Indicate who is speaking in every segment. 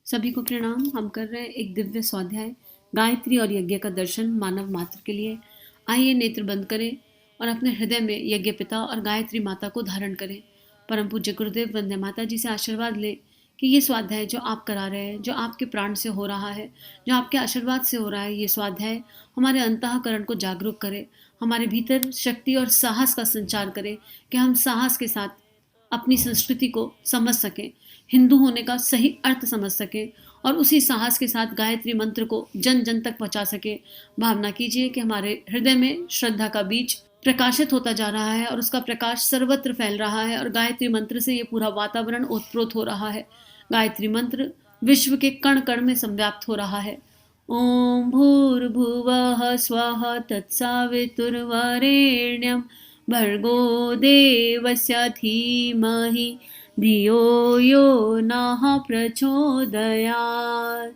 Speaker 1: सभी को प्रणाम। हम कर रहे हैं एक दिव्य स्वाध्याय गायत्री और यज्ञ का दर्शन मानव मात्र के लिए। आइए नेत्र बंद करें और अपने हृदय में यज्ञ पिता और गायत्री माता को धारण करें। परम पूज्य गुरुदेव वंदे माता जी से आशीर्वाद लें कि ये स्वाध्याय जो आप करा रहे हैं, जो आपके प्राण से हो रहा है, जो आपके आशीर्वाद से हो रहा है, ये स्वाध्याय हमारे अंतःकरण को जागरूक करे, हमारे भीतर शक्ति और साहस का संचार करे कि हम साहस के साथ अपनी संस्कृति को समझ सकें, हिंदू होने का सही अर्थ समझ सकें और उसी साहस के साथ गायत्री मंत्र को जन जन तक पहुंचा सके। भावना कीजिए कि हमारे हृदय में श्रद्धा का बीज प्रकाशित होता जा रहा है और उसका प्रकाश सर्वत्र फैल रहा है और गायत्री मंत्र से ये पूरा वातावरण ओतप्रोत हो रहा है। गायत्री मंत्र विश्व के कण कण में संव्याप्त हो रहा है। ओम भूर्भुवः स्वः तत्सवितुर्वरेण्यं भर्गो देवस्य धीमहि धियो यो नः प्रचोदयात्।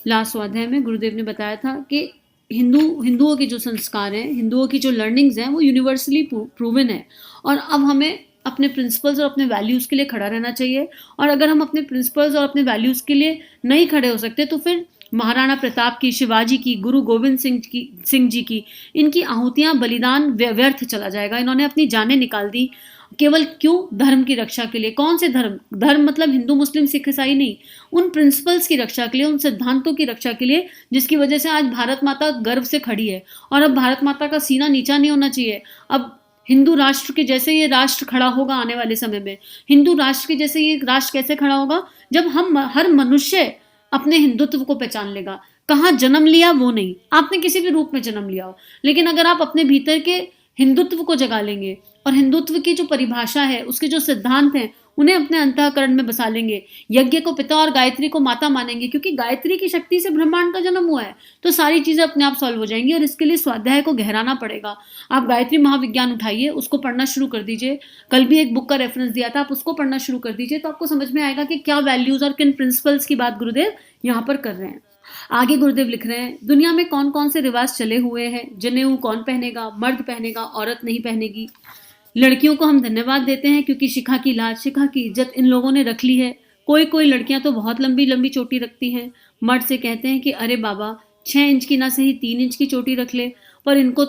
Speaker 1: लास्ट स्वाध्याय में गुरुदेव ने बताया था कि हिंदुओं के जो संस्कार हैं, हिंदुओं की जो लर्निंग्स हैं, वो यूनिवर्सली प्रूवन है और अब हमें अपने प्रिंसिपल्स और अपने वैल्यूज़ के लिए खड़ा रहना चाहिए। और अगर हम अपने प्रिंसिपल्स और अपने वैल्यूज़ के लिए नहीं खड़े हो सकते तो फिर महाराणा प्रताप की, शिवाजी की, गुरु गोविंद सिंह जी की, इनकी आहुतियां, बलिदान व्यर्थ चला जाएगा। इन्होंने अपनी जानें निकाल दी केवल क्यों? धर्म की रक्षा के लिए। कौन से धर्म? धर्म मतलब हिंदू मुस्लिम सिख ईसाई नहीं, उन प्रिंसिपल्स की रक्षा के लिए, उन सिद्धांतों की रक्षा के लिए जिसकी वजह से आज भारत माता गर्व से खड़ी है। और अब भारत माता का सीना नीचा नहीं होना चाहिए। अब हिंदू राष्ट्र के जैसे ये राष्ट्र खड़ा होगा आने वाले समय में। हिंदू राष्ट्र के जैसे ये राष्ट्र कैसे खड़ा होगा? जब हम हर मनुष्य अपने हिंदुत्व को पहचान लेगा। कहाँ जन्म लिया वो नहीं, आपने किसी भी रूप में जन्म लिया हो, लेकिन अगर आप अपने भीतर के हिंदुत्व को जगा लेंगे और हिंदुत्व की जो परिभाषा है, उसके जो सिद्धांत हैं, उन्हें अपने अंतःकरण में बसा लेंगे, यज्ञ को पिता और गायत्री को माता मानेंगे, क्योंकि गायत्री की शक्ति से ब्रह्मांड का जन्म हुआ है, तो सारी चीजें अपने आप सॉल्व हो जाएंगी। और इसके लिए स्वाध्याय को गहराना पड़ेगा। आप गायत्री महाविज्ञान उठाइए, उसको पढ़ना शुरू कर दीजिए। कल भी एक बुक का रेफरेंस दिया था, आप उसको पढ़ना शुरू कर दीजिए, तो आपको समझ में आएगा कि क्या वैल्यूज और किन प्रिंसिपल्स की बात गुरुदेव यहाँ पर कर रहे हैं। आगे गुरुदेव लिख रहे हैं, दुनिया में कौन कौन से रिवाज चले हुए हैं। जनेऊ कौन पहनेगा? मर्द पहनेगा, औरत नहीं पहनेगी। लड़कियों को हम धन्यवाद देते हैं क्योंकि शिखा की लाज, शिखा की इज्जत इन लोगों ने रख ली है। कोई कोई लड़कियां तो बहुत लंबी लंबी चोटी रखती हैं। मर्द से कहते हैं कि अरे बाबा 6 इंच की ना सही 3 इंच की चोटी रख ले, पर इनको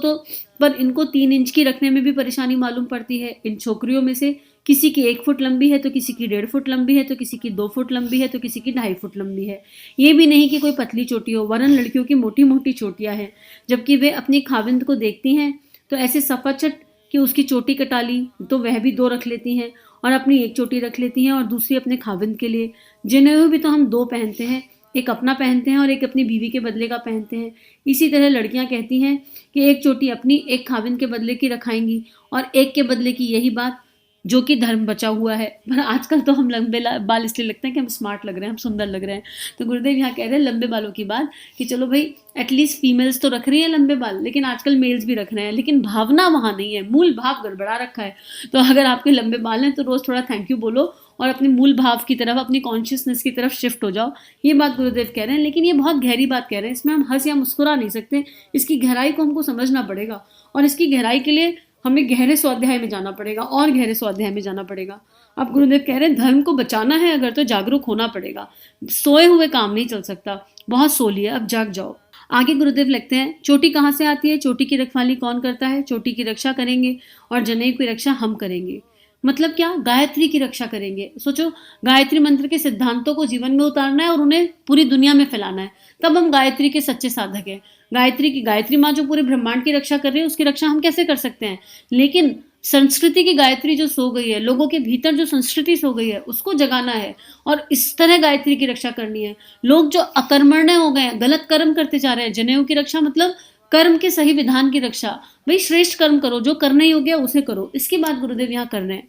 Speaker 1: 3 इंच की रखने में भी परेशानी मालूम पड़ती है। इन छोकरियों में से किसी की 1 फुट लंबी है तो किसी की 1.5 फुट लंबी है, तो किसी की 2 फुट लंबी है, तो किसी की 2.5 फुट लंबी है। ये भी नहीं कि कोई पतली चोटी हो, वरन लड़कियों की मोटी मोटी चोटियां हैं। जबकि वे अपनी खाविंद को देखती हैं तो ऐसे सपाचट कि उसकी चोटी कटा ली, तो वह भी 2 रख लेती हैं और अपनी 1 चोटी रख लेती हैं और दूसरी अपने खाविंद के लिए। जनेऊ भी तो हम 2 पहनते हैं, एक अपना पहनते हैं और एक अपनी बीवी के बदले का पहनते हैं। इसी तरह लड़कियां कहती हैं कि 1 चोटी अपनी, 1 खाविंद के बदले की रखाएंगी और 1 के बदले की, यही बात जो कि धर्म बचा हुआ है। पर आजकल तो हम लंबे बाल इसलिए लगते हैं कि हम स्मार्ट लग रहे हैं, हम सुंदर लग रहे हैं। तो गुरुदेव यहाँ कह रहे हैं लंबे बालों की बात कि चलो भाई, एटलीस्ट फीमेल्स तो रख रही है लंबे बाल, लेकिन आजकल मेल्स भी रख रहे हैं, लेकिन भावना वहाँ नहीं है, मूल भाव गड़बड़ा रखा है। तो अगर आपके लंबे बाल हैं तो रोज थोड़ा थैंक यू बोलो और अपने मूल भाव की तरफ, अपनी कॉन्शियसनेस की तरफ शिफ्ट हो जाओ। ये बात गुरुदेव कह रहे हैं, लेकिन ये बहुत गहरी बात कह रहे हैं। इसमें हम हंस या मुस्कुरा नहीं सकते, इसकी गहराई को हमको समझना पड़ेगा और इसकी गहराई के लिए हमें गहरे स्वाध्याय में जाना पड़ेगा और गहरे स्वाध्याय में जाना पड़ेगा। अब गुरुदेव कह रहे हैं धर्म को बचाना है अगर, तो जागरूक होना पड़ेगा। सोए हुए काम नहीं चल सकता, बहुत सो लिया, अब जाग जाओ। आगे गुरुदेव लिखते हैं, चोटी कहाँ से आती है? चोटी की रखवाली कौन करता है? चोटी की रक्षा करेंगे और जनेऊ की रक्षा हम करेंगे। मतलब क्या? गायत्री की रक्षा करेंगे। सोचो, गायत्री मंत्र के सिद्धांतों को जीवन में उतारना है और उन्हें पूरी दुनिया में फैलाना है, तब हम गायत्री के सच्चे साधक हैं। गायत्री माँ जो पूरे ब्रह्मांड की रक्षा कर रही है, उसकी रक्षा हम कैसे कर सकते हैं? लेकिन संस्कृति की गायत्री जो सो गई है, लोगों के भीतर जो संस्कृति सो गई है, उसको जगाना है और इस तरह गायत्री की रक्षा करनी है। लोग जो अकर्मण्य हो गए हैं, गलत कर्म करते जा रहे हैं, जनेऊ की रक्षा मतलब कर्म के सही विधान की रक्षा। भाई श्रेष्ठ कर्म करो, जो करने योग्य है उसे करो। इसकी बात गुरुदेव यहाँ कर रहे हैं।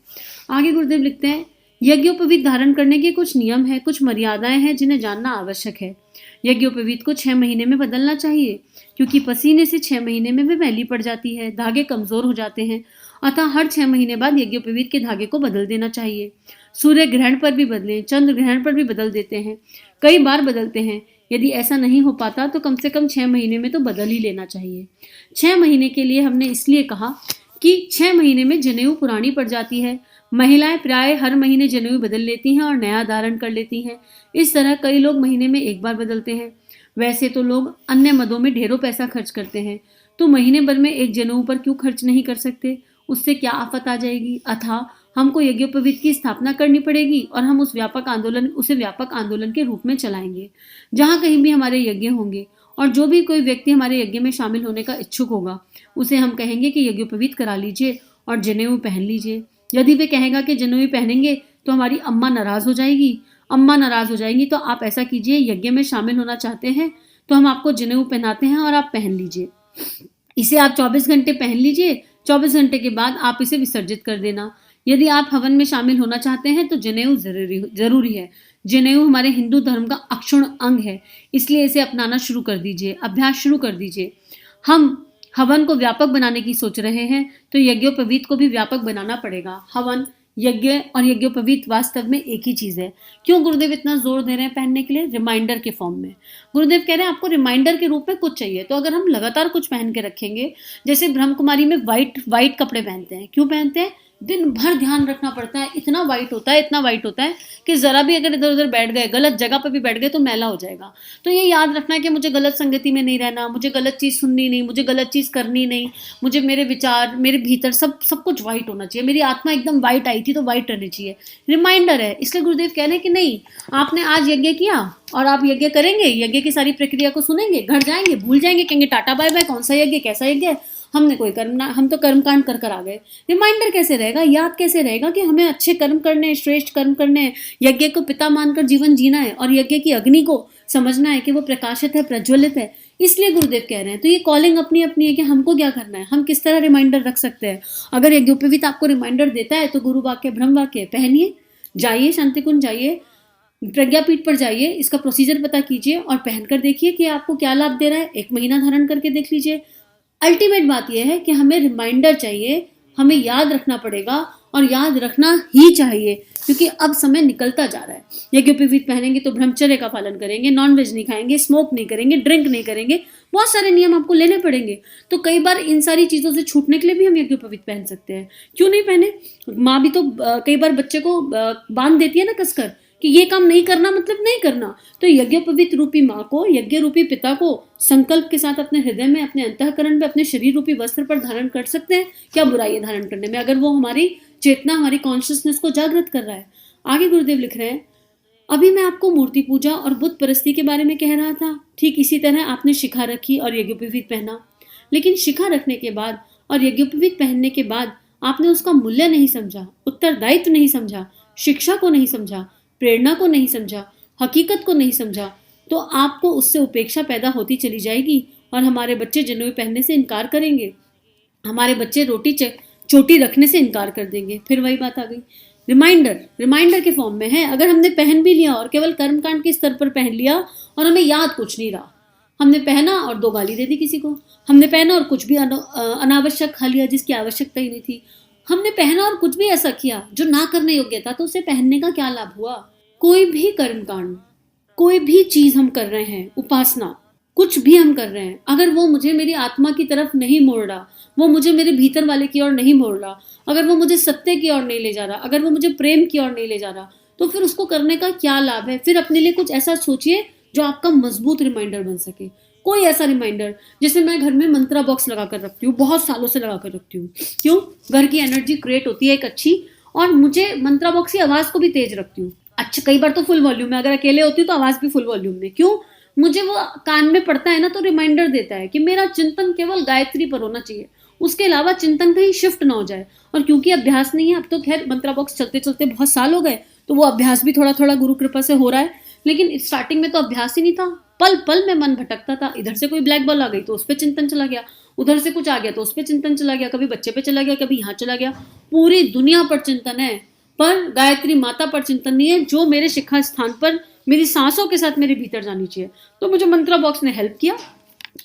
Speaker 1: आगे गुरुदेव लिखते हैं, यज्ञोपवीत धारण करने के कुछ नियम है, कुछ मर्यादाएं हैं जिन्हें जानना आवश्यक है। यज्ञोपवीत को 6 महीने में बदलना चाहिए, क्योंकि पसीने से 6 महीने में वे मैली पड़ जाती है, धागे कमजोर हो जाते हैं। अतः हर 6 महीने बाद यज्ञोपवीत के धागे को बदल देना चाहिए। सूर्य ग्रहण पर भी बदलें, चंद्र ग्रहण पर भी बदल देते हैं, कई बार बदलते हैं। यदि ऐसा नहीं हो पाता तो कम से कम 6 महीने में तो बदल ही लेना चाहिए। 6 महीने के लिए हमने इसलिए कहा कि 6 महीने में जनेऊ पुरानी पड़ जाती है। महिलाएं प्राय हर महीने जनेऊ बदल लेती हैं और नया धारण कर लेती हैं। इस तरह कई लोग महीने में एक बार बदलते हैं। वैसे तो लोग अन्य मदों में ढेरों पैसा खर्च करते हैं, तो महीने भर में एक जनेऊ पर क्यों खर्च नहीं कर सकते? उससे क्या आफत आ जाएगी? अतः हमको यज्ञोपवीत की स्थापना करनी पड़ेगी और हम उसे व्यापक आंदोलन के रूप में चलाएंगे। जहाँ कहीं भी हमारे यज्ञ होंगे और जो भी कोई व्यक्ति हमारे यज्ञ में शामिल होने का इच्छुक होगा, उसे हम कहेंगे कि यज्ञोपवीत करा लीजिए और जनेऊ पहन लीजिए। यदि वे कहेगा कि जनेऊ पहनेंगे तो हमारी अम्मा नाराज हो जाएगी। अम्मा नाराज हो जाएंगी तो आप ऐसा कीजिए, यज्ञ में शामिल होना चाहते हैं तो हम आपको जनेऊ पहनाते हैं और आप पहन लीजिए। इसे आप 24 घंटे पहन लीजिए। 24 घंटे के बाद आप इसे विसर्जित कर देना। यदि आप हवन में शामिल होना चाहते हैं तो जनेऊ जरूरी है। जनेऊ हमारे हिंदू धर्म का अक्षुण्ण अंग है, इसलिए इसे अपनाना शुरू कर दीजिए, अभ्यास शुरू कर दीजिए। हम हवन को व्यापक बनाने की सोच रहे हैं तो यज्ञोपवीत को भी व्यापक बनाना पड़ेगा। हवन, यज्ञ और यज्ञोपवीत वास्तव में एक ही चीज है। क्यों गुरुदेव इतना जोर दे रहे हैं पहनने के लिए? रिमाइंडर के फॉर्म में। गुरुदेव कह रहे हैं आपको रिमाइंडर के रूप में कुछ चाहिए। तो अगर हम लगातार कुछ पहन के रखेंगे, जैसे ब्रह्म कुमारी में वाइट कपड़े पहनते हैं, क्यों पहनते हैं? दिन भर ध्यान रखना पड़ता है, इतना वाइट होता है कि जरा भी अगर इधर उधर बैठ गए, गलत जगह पर भी बैठ गए तो मैला हो जाएगा। तो ये याद रखना है कि मुझे गलत संगति में नहीं रहना, मुझे गलत चीज सुननी नहीं, मुझे गलत चीज करनी नहीं, मुझे मेरे विचार, मेरे भीतर सब कुछ वाइट होना चाहिए। मेरी आत्मा एकदम वाइट आई थी तो वाइट रहनी चाहिए। रिमाइंडर है। इसलिए गुरुदेव कह रहे हैं कि नहीं, आपने आज यज्ञ किया और आप यज्ञ करेंगे, यज्ञ की सारी प्रक्रिया को सुनेंगे, घर जाएंगे, भूल जाएंगे, कहेंगे टाटा बाय बाय, कौन सा यज्ञ, कैसा यज्ञ है, हमने कोई कर्म ना, हम तो कर्मकांड कर आ गए। रिमाइंडर कैसे रहेगा, याद कैसे रहेगा कि हमें अच्छे कर्म करने हैं, श्रेष्ठ कर्म करने हैं, यज्ञ को पिता मानकर जीवन जीना है और यज्ञ की अग्नि को समझना है कि वो प्रकाशित है, प्रज्वलित है। इसलिए गुरुदेव कह रहे हैं। तो ये कॉलिंग अपनी अपनी है कि हमको क्या करना है, हम किस तरह रिमाइंडर रख सकते हैं। अगर यज्ञोपवीत आपको रिमाइंडर देता है तो गुरु वाक्य, ब्रह्म वाक्य पहनिए, जाइए शांतिकुंज, जाइए प्रज्ञापीठ पर जाइए, इसका प्रोसीजर पता कीजिए और पहनकर देखिए कि आपको क्या लाभ दे रहा है। 1 महीना धारण करके देख लीजिए। अल्टीमेट बात यह है कि हमें रिमाइंडर चाहिए, हमें याद रखना पड़ेगा और याद रखना ही चाहिए, क्योंकि अब समय निकलता जा रहा है। यज्ञोपवीत पहनेंगे तो ब्रह्मचर्य का पालन करेंगे, नॉनवेज नहीं खाएंगे, स्मोक नहीं करेंगे, ड्रिंक नहीं करेंगे, बहुत सारे नियम आपको लेने पड़ेंगे। तो कई बार इन सारी चीज़ों से छूटने के लिए भी हम यज्ञोपवीत पहन सकते हैं। क्यों नहीं पहने? माँ भी तो कई बार बच्चे को बांध देती है ना कसकर कि ये काम नहीं करना, मतलब नहीं करना। तो यज्ञोपवीत रूपी माँ को, यज्ञ रूपी पिता को संकल्प के साथ अपने हृदय में, अपने अंतःकरण में, अपने शरीर रूपी वस्त्र पर धारण कर सकते हैं। क्या बुराई है धारण करने में, अगर वो हमारी चेतना, हमारी कॉन्शियसनेस को जागृत कर रहा है। आगे गुरुदेव लिख रहे हैं, अभी मैं आपको मूर्ति पूजा और बुत परस्ती के बारे में कह रहा था। ठीक इसी तरह आपने शिखा रखी और यज्ञोपवीत पहना, लेकिन शिखा रखने के बाद और यज्ञोपवीत पहनने के बाद आपने उसका मूल्य नहीं समझा, उत्तरदायित्व नहीं समझा, शिक्षा को नहीं समझा, प्रेरणा को नहीं समझा, हकीकत को नहीं समझा, तो आपको उससे उपेक्षा पैदा होती चली जाएगी और हमारे बच्चे जनेऊ पहनने से इनकार करेंगे, हमारे बच्चे चोटी रखने से इनकार कर देंगे। फिर वही बात आ गई, रिमाइंडर के फॉर्म में है। अगर हमने पहन भी लिया और केवल कर्मकांड के स्तर पर पहन लिया और हमें याद कुछ नहीं रहा, हमने पहना और 2 गाली दे दी किसी को, हमने पहना और कुछ भी अनावश्यक खा लिया जिसकी आवश्यकता ही नहीं थी, हमने पहना और कुछ भी ऐसा किया जो ना करने योग्य था, तो उसे पहनने का क्या लाभ हुआ? कोई भी कर्मकांड, कोई भी चीज हम कर रहे हैं, उपासना, कुछ भी हम कर रहे हैं, अगर वो मुझे मेरी आत्मा की तरफ नहीं मोड़ रहा, वो मुझे मेरे भीतर वाले की ओर नहीं मोड़ रहा, अगर वो मुझे सत्य की ओर नहीं ले जा रहा, अगर वो मुझे प्रेम की ओर नहीं ले जा रहा, तो फिर उसको करने का क्या लाभ है? फिर अपने लिए कुछ ऐसा सोचिए जो आपका मजबूत रिमाइंडर बन सके। कोई ऐसा रिमाइंडर, जैसे मैं घर में मंत्रा बॉक्स लगा कर रखती हूँ, बहुत सालों से लगा कर रखती हूँ। क्यों? घर की एनर्जी क्रिएट होती है एक अच्छी, और मुझे मंत्रा बॉक्स की आवाज को भी तेज रखती हूँ। अच्छा, कई बार तो फुल वॉल्यूम में, अगर अकेले होती हूँ तो आवाज भी फुल वॉल्यूम में। क्यों? मुझे वो कान में पड़ता है ना, तो रिमाइंडर देता है कि मेरा चिंतन केवल गायत्री पर होना चाहिए, उसके अलावा चिंतन कहीं शिफ्ट ना हो जाए। और क्योंकि अभ्यास नहीं है, अब तो खैर मंत्रा बॉक्स चलते चलते बहुत साल हो गए, तो वो अभ्यास भी थोड़ा थोड़ा गुरु कृपा से हो रहा है। लेकिन स्टार्टिंग में तो अभ्यास ही नहीं था, पल पल में मन भटकता था। इधर से कोई ब्लैक बॉल आ गई तो उस पर चिंतन चला गया, उधर से कुछ आ गया तो उस पर चिंतन चला गया, कभी बच्चे पे चला गया, कभी यहाँ चला गया। पूरी दुनिया पर चिंतन है, पर गायत्री माता पर चिंतन नहीं है, जो मेरे शिखा स्थान पर मेरी सांसों के साथ मेरे भीतर जानी चाहिए। तो मुझे मंत्रा बॉक्स ने हेल्प किया,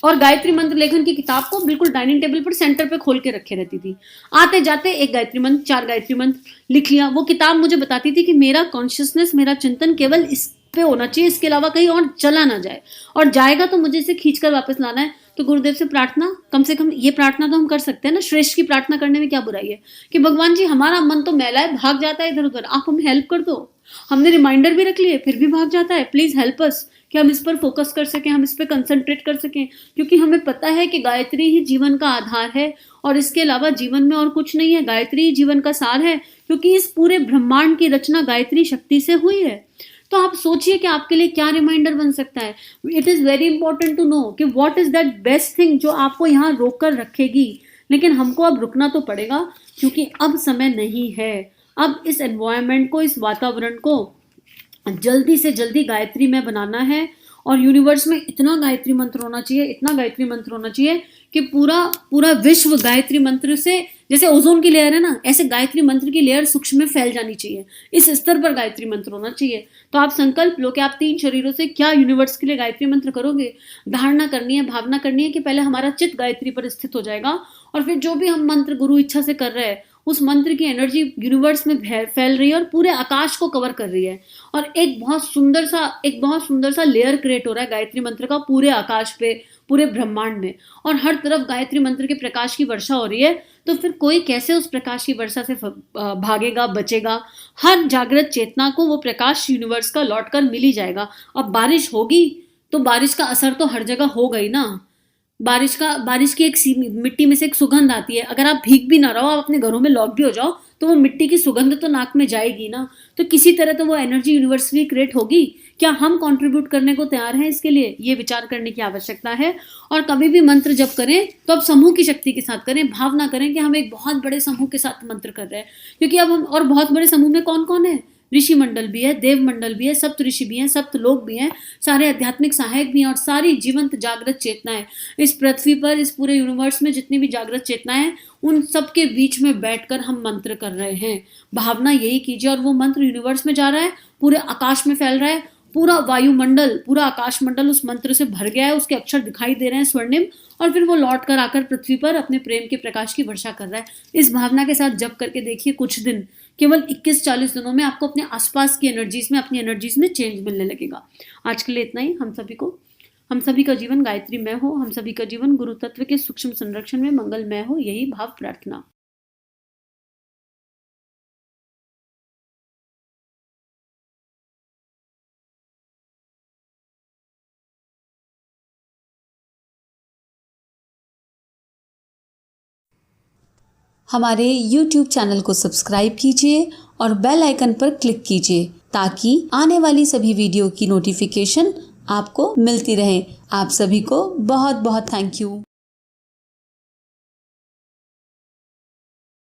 Speaker 1: और गायत्री मंत्र लेखन की किताब को बिल्कुल डाइनिंग टेबल पर सेंटर पे खोल के रखे रहती थी। आते जाते एक गायत्री मंत्र, 4 गायत्री मंत्र लिख लिया। वो किताब मुझे बताती थी कि मेरा कॉन्शियसनेस, मेरा चिंतन केवल इस पे होना चाहिए, इसके अलावा कहीं और चला ना जाए, और जाएगा तो मुझे इसे खींच कर वापस लाना है। तो गुरुदेव से प्रार्थना, कम से कम ये प्रार्थना तो हम कर सकते हैं ना, श्रेष्ठ की प्रार्थना करने में क्या बुराई है, कि भगवान जी हमारा मन तो मैला है, भाग जाता है इधर उधर, आप हमें हेल्प कर दो। हमने रिमाइंडर भी रख लिए फिर भी भाग जाता है, प्लीज हेल्प अस, कि हम इस पर फोकस कर सकें, हम इस पर कंसंट्रेट कर सकें, क्योंकि हमें पता है कि गायत्री ही जीवन का आधार है और इसके अलावा जीवन में और कुछ नहीं है। गायत्री ही जीवन का सार है, क्योंकि इस पूरे ब्रह्मांड की रचना गायत्री शक्ति से हुई है। तो आप सोचिए कि आपके लिए क्या रिमाइंडर बन सकता है। It is very important to know कि what is that best thing जो आपको यहाँ रोक कर रखेगी। लेकिन हमको अब रुकना तो पड़ेगा, क्योंकि अब समय नहीं है। अब इस एनवायरनमेंट को, इस वातावरण को जल्दी से जल्दी गायत्री में बनाना है, और यूनिवर्स में इतना गायत्री मंत्र होना चाहिए, इतना गायत्री मंत्र होना चाहिए कि पूरा पूरा विश्व गायत्री मंत्र से, जैसे ओजोन की लेयर है ना, ऐसे गायत्री मंत्र की लेयर सूक्ष्म में फैल जानी चाहिए। इस स्तर पर गायत्री मंत्र होना चाहिए। तो आप संकल्प लो कि आप 3 शरीरों से क्या यूनिवर्स के लिए गायत्री मंत्र करोगे। धारणा करनी है, भावना करनी है कि पहले हमारा चित्त गायत्री पर स्थित हो जाएगा, और फिर जो भी हम मंत्र गुरु इच्छा से कर रहे हैं, उस मंत्र की एनर्जी यूनिवर्स में फैल रही है और पूरे आकाश को कवर कर रही है, और एक बहुत सुंदर सा लेयर क्रिएट हो रहा है गायत्री मंत्र का पूरे आकाश पे, पूरे ब्रह्मांड में, और हर तरफ गायत्री मंत्र के प्रकाश की वर्षा हो रही है। तो फिर कोई कैसे उस प्रकाश की वर्षा से भागेगा, बचेगा। हर जागृत चेतना को वो प्रकाश यूनिवर्स का लौट कर मिल ही जाएगा। अब बारिश होगी तो बारिश का असर तो हर जगह होगा ही ना। बारिश की एक मिट्टी में से एक सुगंध आती है। अगर आप भीग भी ना रहो, आप अपने घरों में लॉक भी हो जाओ, तो वो मिट्टी की सुगंध तो नाक में जाएगी ना। तो किसी तरह तो वो एनर्जी यूनिवर्सली क्रिएट होगी। क्या हम कंट्रीब्यूट करने को तैयार हैं इसके लिए? ये विचार करने की आवश्यकता है। और कभी भी मंत्र जप करें तो अब समूह की शक्ति के साथ करें। भावना करें कि हम एक बहुत बड़े समूह के साथ मंत्र कर रहे हैं, क्योंकि अब हम, और बहुत बड़े समूह में कौन कौन है? ऋषि मंडल भी है, देव मंडल भी है, सप्त ऋषि भी हैं, सप्त लोक भी हैं, सारे आध्यात्मिक सहायक भी हैं, और सारी जीवंत जागृत चेतनाएं इस पृथ्वी पर, इस पूरे यूनिवर्स में जितनी भी जागृत चेतनाएं, उन सबके बीच में बैठकर हम मंत्र कर रहे हैं। भावना यही कीजिए, और वो मंत्र यूनिवर्स में जा रहा है, पूरे आकाश में फैल रहा है, पूरा वायुमंडल, पूरा आकाश मंडल उस मंत्र से भर गया है, उसके अक्षर दिखाई दे रहे हैं स्वर्णिम, और फिर वो लौट कर आकर पृथ्वी पर अपने प्रेम के प्रकाश की वर्षा कर रहा है। इस भावना के साथ जप करके देखिए, कुछ दिन, केवल 21-40 दिनों में आपको अपने आसपास की एनर्जीज में, अपनी एनर्जीज में चेंज मिलने लगेगा। आज के लिए इतना ही। हम सभी का जीवन गायत्रीमय हो, हम सभी का जीवन गुरु तत्व के सूक्ष्म संरक्षण में मंगलमय हो, यही भाव प्रार्थना।
Speaker 2: हमारे YouTube चैनल को सब्सक्राइब कीजिए और बेल आइकन पर क्लिक कीजिए, ताकि आने वाली सभी वीडियो की नोटिफिकेशन आपको मिलती रहे। आप सभी को बहुत बहुत थैंक यू।